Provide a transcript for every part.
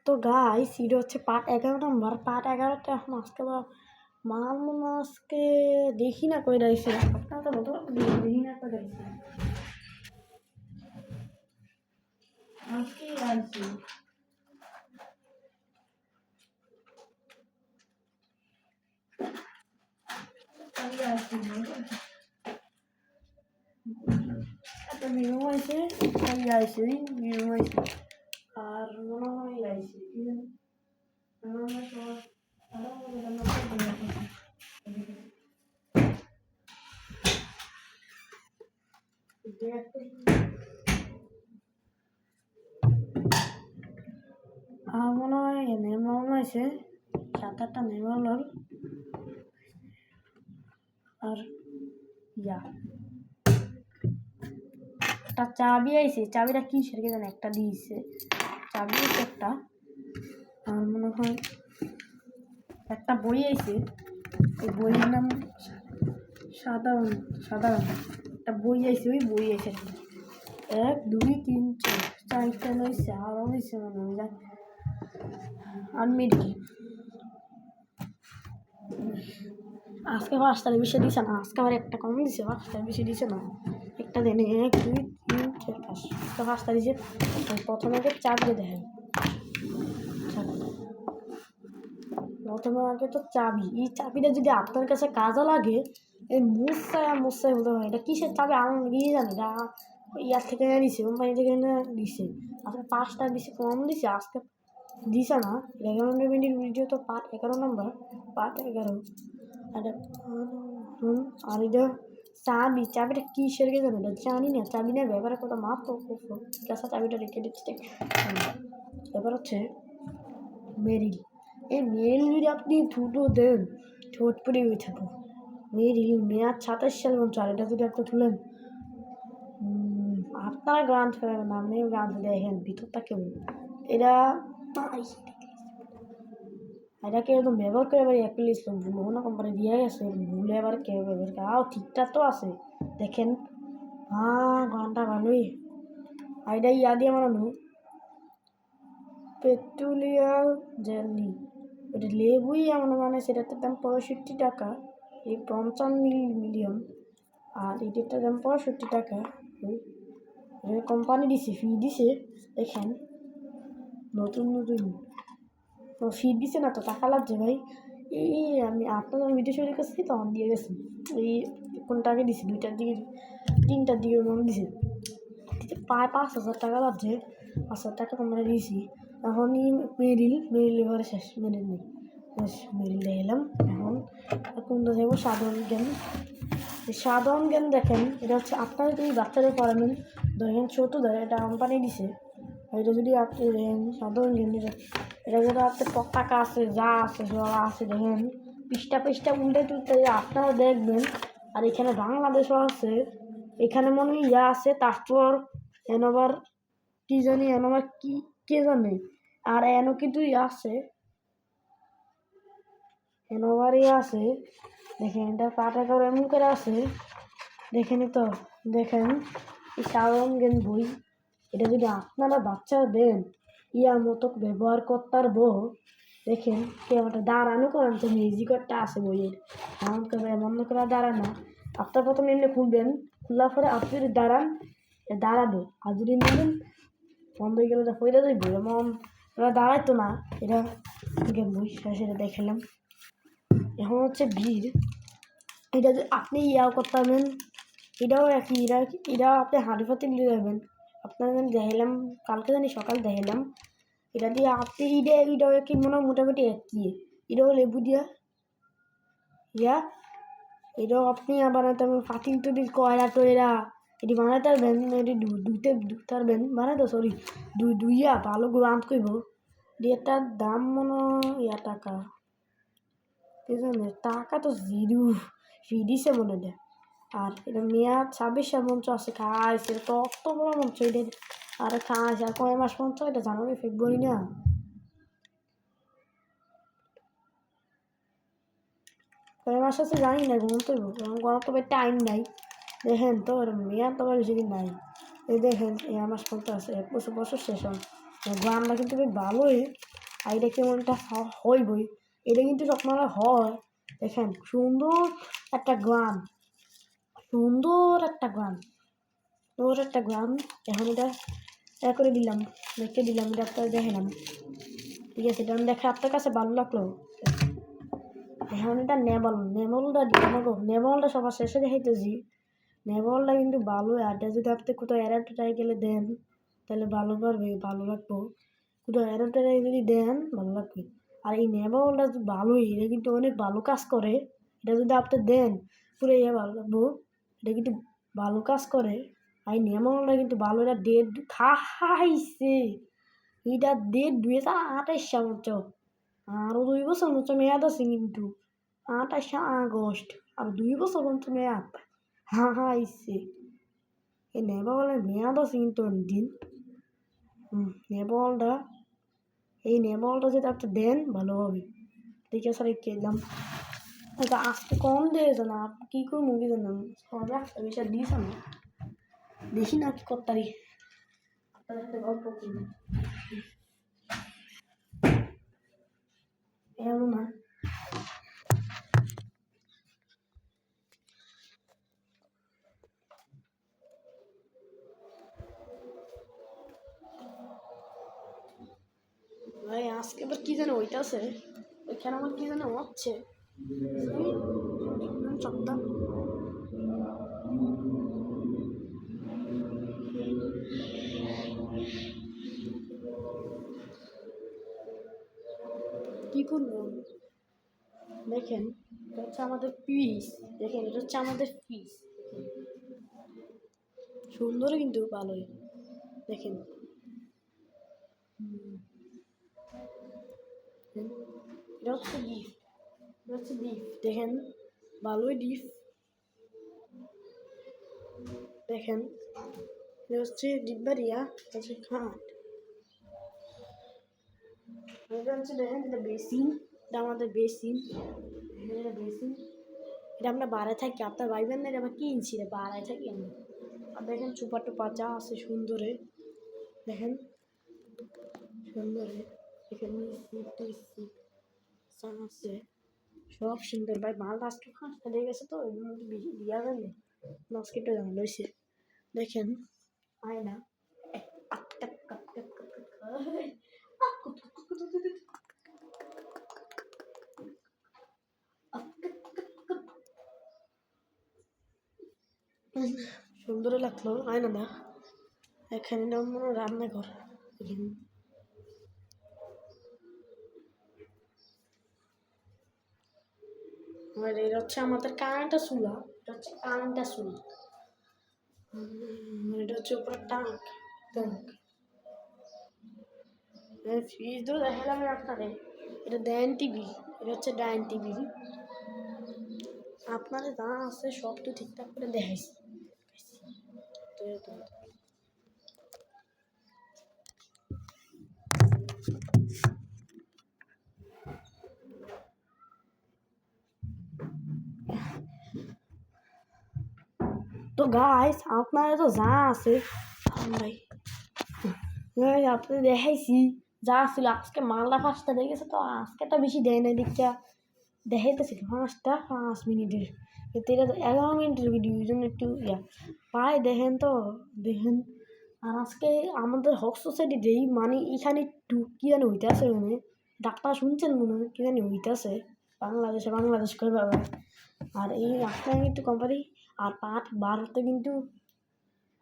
তো গাইস এটা হচ্ছে পার্ট 11 নম্বর। পার্ট 11টা এখন আজকে মাল মনে আজকে দেখি না কই রাইছে আপনারা তো বলতে দেখি না কই রাইছে আজকে রাইছে আমি রাইছে একটা নিয়ম আছে আমি রাইছে নিয়ম আছে আর মনে হয় রাইছে আমার মনে হয় নেমন হয়েছে 7-8টা নেমন আর ইয়া একটা চাবি আইছে চাবিটা কি সেটাকে জানি একটা দিয়েছে চাবি একটা আমার মনে হয় একটা বই আইছে ওই বইয়ের নাম সাধারণ একটা বই আইছে ওই বই আইছে 1 2 3 4 4টা লইছে আরো লইছে মনে হয় আনমিডি আজকে 5টার বেশি দিছে না আজকে আবার একটা কম দিছে 5টার বেশি দিছে না একটা দেন 1 2 3 4 5 তো 5টা দিছে প্রথমে আগে চাবি দেখেন প্রথমে আগে তো চাবি এই চাবিটা যদি আপনার কাছে কাজে লাগে এই মুসায় বলতে হয় এটা কিসের চাবি আমি গিয়ে জানি এটা ইয়ার থেকে দিছে কোম্পানি থেকে দিছে আজকে 5টা দিছে কম দিছে আজকে দিছে না 11 মিনিট ভিডিও তো পার্ট 11 নম্বর পার্ট 11 আর এটা চাবিটা কিসের কে জানি না জানি না চাবি না ব্যবহার করতে মাত্র কাছে চাবিটা রেখে দিচ্ছে এবার হচ্ছে মেরিল এই মেরিল যদি আপনি দুটো দেন ঠোঁট পরে হয়ে থাকো মেরিল মেয়াদ 27 সাল এবং এটা যদি আপনি তুলেন আপনারা গ্রান্ট ফেলেন আপনি গ্রান্ট দেখেন ভিতরটা কেমন এটাকে একদম ব্যবহার করে এবার অ্যাপেল ইসলাম ভুল কোম্পানি দিয়ে গেছে ভুলে এবার কেউ ব্যবহার করে ঠিকঠাক তো আছে দেখেন ঘন্টা ভালোই এটা ইয়া দিয়ে বানানো পেট্রোলিয়াম জেলি ওটা লেবুই এমন মানে সেটাতে দাম 65 টাকা এই 55 মিলিয়ন আর এটার দাম 65 টাকা ওই কোম্পানি দিছে ফি দিছে দেখেন নতুন ফি দিছে না তো টাকা লাগছে ভাই এই আমি আপনার ভিডিও শুরু করছি তখন দিয়ে গেছি এই কোনটাকে দিছি 2টার দিকে 3টার দিকে মনে দিছে প্রায় 5,000 টাকা লাগছে 5,000 টাকা তোমরা দিয়েছি এখনই মেরিল এবারে শেষ মেরিল নেই মেরিল দেখলাম এখন কোনটা যাবো সাধারণ জ্ঞান দেখেন এটা হচ্ছে আপনারা যদি বাচ্চাদের পড়াবেন ধরেন ছোট ধরে এটা কোম্পানি দিছে এটা যদি আপনি দেখেন সাধারণ জ্ঞান এটা যদি আপনার পতাকা আছে যা আছে সব আছে দেখেন পৃষ্ঠা উল্টে আপনারা দেখবেন আর এখানে বাংলাদেশও আছে এখানে মনে হয় ইয়া আছে তারপর আবার কি জানি আবার কি কে জানে আর এনো কিন্তু আছে এনোবারই আছে দেখেন এটা পাটা করে এমন করে আছে দেখেন তো দেখেন এই সাধারণ জ্ঞান বই এটা যদি আপনারা বাচ্চারা দেন ইয়ার মতো ব্যবহার করতে পারবো দেখেন কেউ একটা দাঁড়ানো করেন তো মিউজিকটা আছে বইয়ের এমন করে এমন করে দাঁড়ানো আপনার প্রথমে এমনি খুলবেন খোলার পরে আপনি যদি দাঁড়াবে আর যদি নেবেন বন্ধ হয়ে গেলে তো পয়লা যাইব এমন ওরা দাঁড়াইতো না এটা বই সেটা দেখালাম এখন হচ্ছে ভিড় এটা যদি আপনি ইয়াও করতে পারবেন এটাও একই এটা আপনি হাঁড়ি পাতে নিয়ে যাবেন আপনার দেখালাম কালকে জানি সকাল দেখালাম এটা দিয়ে আপনি এটাও একই মনে হয় মোটামুটি একই এটাও লেবু দিয়া এটাও আপনি বানাতে পারবেন পাতিল টুটিল কয়লা টয়লা এটি বানাতে পারবেন এটি ধুতে পারবেন বানাতে সরি দুইয়া ভালো করে আঁত করব এটার দাম মনে হয় টাকা ঠিক আছে টাকা তো জিরো ফি দিছে মনে দেয় আর এটা মেয়াদ 26 সাল মঞ্চ আছে খাইছে তো অত বড় মঞ্চ এটা আর খাইছে আর কয় মাস মঞ্চ এটা জানুয়ারি ফেব্রুয়ারি না কয় মাস আছে জানি না ঘুমতে গরম তবে টাইম নাই দেখেন তো মেয়াদ তো বেশি দিন নাই এই দেখেন এই মাস পর্যন্ত আছে 1 বছর শেষ হয় গ্রামটা কিন্তু বেশ ভালোই আর এটা কেমনটা হইবই, এটা কিন্তু আপনারা হয়। দেখেন সুন্দর একটা গ্রাম, সুন্দর একটা গ্রাম, সুন্দর একটা গ্রাম। এখন এটা করে দিলাম, দেখে দিলাম, এটা আপনারা দেখালাম। ঠিক আছে, এটা আমি দেখে আপনার কাছে ভালো লাগলো। এখন এটা নেমলটা আমাকে নেমলটা সবার শেষে দেখাইতেছি। নেমলটা কিন্তু ভালো, আর এটা যদি আপনি কোথাও এরাটাই গেলে দেন তাহলে ভালো পারবে, ভালো লাগবো। কোথাও এরাটাই যদি দেন ভালো লাগবে। আর এই নেমলটা ভালোই, এটা কিন্তু অনেক ভালো কাজ করে। এটা যদি আপনি দেন পুরো ভালো লাগবো, এটা কিন্তু ভালো কাজ করে। আর এই নেমলটা কিন্তু ভালো, এটা ডেট খাইছে, এটা ডেট 2028 সাল মতো, আরও 2 বছর মতো মেয়াদ আছে কিন্তু, 28 আগস্ট, আর 2 বছর মতো মেয়াদ হাইছে। এই নেপালের মেয়াদ আছে কিন্তু অনেকদিন। নেপালটা, এই নেপালটা যদি আপনি দেন ভালো হবে। ঠিক আছে, রেখে দিলাম। আজকে কম দিয়েছে না, কী করে মুভি জানাম সবে একটা বিষয় দিস আমি দেখি না কি করতারি আপনাদের সাথে গল্প করি এমন না। ভাই আজকে আবার কি যেন হইতাছে, ওইখানে আমার কি যেন হচ্ছে সপ্তাহ। কি করবো দেখেন, এটা হচ্ছে আমাদের পিস। দেখেন এটা হচ্ছে আমাদের পিস, সুন্দর কিন্তু ভালোই। দেখেন এটা হচ্ছে ডিপ, এটা হচ্ছে ডিপ। দেখেন ভালোই ডিপ। দেখেন এটা হচ্ছে ডিব্বারিয়া, এটা হচ্ছে খাট, এটা হচ্ছে দেখেন এটা বেসিন, এটা আমাদের বেসিন। এটা বেসিন, এটা আমরা বাড়ায় থাকি, আপনার ভাইবেন না এটা আমরা কিনছি, এটা বাড়ায় থাকি আমরা। আর দেখেন চুপা টুপা যা আছে সুন্দরে, দেখেন সুন্দরে, এখানে আছে সব সুন্দর। ভাই মাল আজকে ফাঁসটা দিয়ে গেছে তো এর মধ্যে বেশি দিয়া গেলে নস্কিটা জানা লইছে। দেখেন আয়না সুন্দর লাগলো আয়না না। এখানে রান্নাঘর, এখানে আর এটা হচ্ছে আমাদের কারেন্টের চুলা, এটা হচ্ছে কারেন্টের চুলা। এটা হচ্ছে উপরে ট্যাঙ্ক, ট্যাঙ্ক ফ্রিজ তো দেখালাম আপনারে। এটা ডাইন টিভি, এটা হচ্ছে ডাইন টিভি। আপনাদের যা আছে সব তো ঠিকঠাক করে দেখাইছি। তো গাইস আপনারা তো যা আছে ভাই আপনি দেখাইছি যা ছিল। আজকে মালটা ফার্স্টটা দেখেছে তো, আজকে তো বেশি দেয় না দীক্ষা দেখাইতেছিল 5মিনিটের, এতে এটা তো 11 মিনিটের ভিডিও, ওই জন্য একটু পাই দেখেন তো দেখেন। আর আজকে আমাদের হক সোসাইটিতেই মানে এখানে একটু কী জানি হইতেছে, মানে ডাক্তার শুনছেন মনে হয় কী জানি হইতেছে, বাংলাদেশ করে পাবে। আর এই আপনার একটু কোম্পানি আর পাঠ 12তে কিন্তু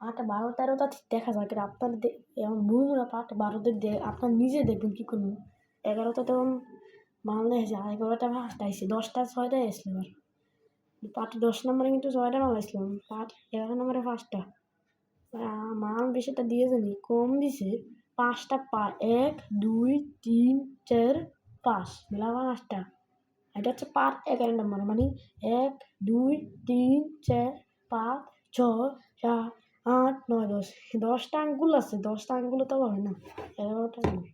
8, 12, 13টা দেখা যায়, কিন্তু আপনার এমন মুড়মুড়া পাঠ 12তে আপনার নিজে দেখবেন কী করুন। 11টা তখন মাল দেখেছে, আর 11টা ফার্স্ট আইসি, 10টা 6টায় আসলাম। আর পাঠ 10 নম্বরে কিন্তু 6টা মাল আসলাম, পাঠ 11 নম্বরে 5টা। মাল বেশিটা দিয়েছে নি, কম দিছে 5টা 1, 2, 3, 4, 5 মিলা 5টা। এটা হচ্ছে পাঠ 11 নম্বর, মানে 1, 2, 3, 4, 5, 6, 7, 8, 9, 10, 10টা আঙ্গুল আছে, 10টা আঙ্গুলে তো হয় না, 11টা আঙ্গুল।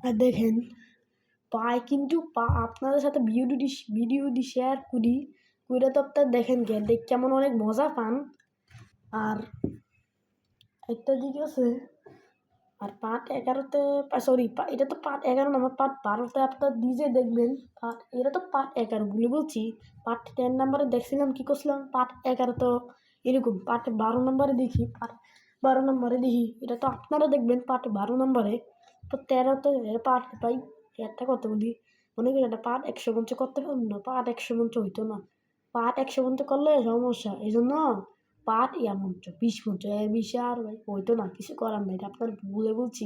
আর দেখেন পায় কিন্তু আপনাদের সাথে ভিডিওটি শেয়ার করি করে তো আপনার দেখেন কে দেখ কেমন অনেক মজা পান। আর একটা দিক আছে আর পার্ট 11তে সরি এটা তো পার্ট 11 না, আমার পার্ট 12তে আপনার নিজে দেখবেন। এটা তো পার্ট 11 ভুলে বলছি। পার্ট 10 নাম্বারে দেখছিলাম কি করছিলাম, পার্ট 11 তো এরকম। পার্ট 12 নম্বরে দেখি, পার্ট 12 নম্বরে দেখি, এটা তো আপনারা দেখবেন পার্ট 12 নম্বরে। তো 13 তো পার্ট ভাই একটা কথা বলি, মনে করি এটা পার্ট 150 করতে পারবো না, পার্ট 150 হইতো না। পার্ট 150 করলে সমস্যা, এই জন্য পার্ট মঞ্চ 20 মঞ্চ এর বেশি আর ভাই হইতো না, কিছু করার নাই। এটা আপনার ভুলে বলছি,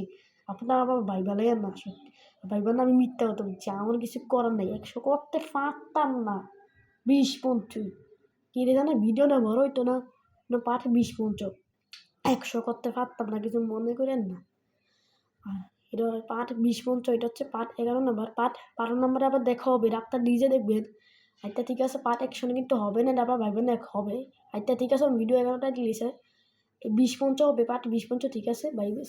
আপনার আবার ভাইবা লাগেন না সত্যি, ভাইবা না আমি মিথ্যা কথা বলছি, আমার কিছু করার নাই। 100 করতে পারতাম না, 20 মঞ্চ কি রে জানে ভিডিও না বড় হইতো না, পার্ট 20 মঞ্চ 100 করতে পারতাম না, কিছু মনে করেন না। আর এটা পার্ট 20 মঞ্চ, এটা হচ্ছে পার্ট 11 নম্বর। পার্ট 12 নম্বরে আবার দেখা হবে, এটা আপনার নিজে দেখবেন। আচ্ছা ঠিক আছে, পার্ট 100 কিন্তু হবে না, এটা আবার ভাইবেন না হবে। আচ্ছা ঠিক আছে, ভিডিও 11টায় দিয়েছে, 20 মঞ্চ হবে, পার্ট 20 মঞ্চ, ঠিক আছে, বাই বাই।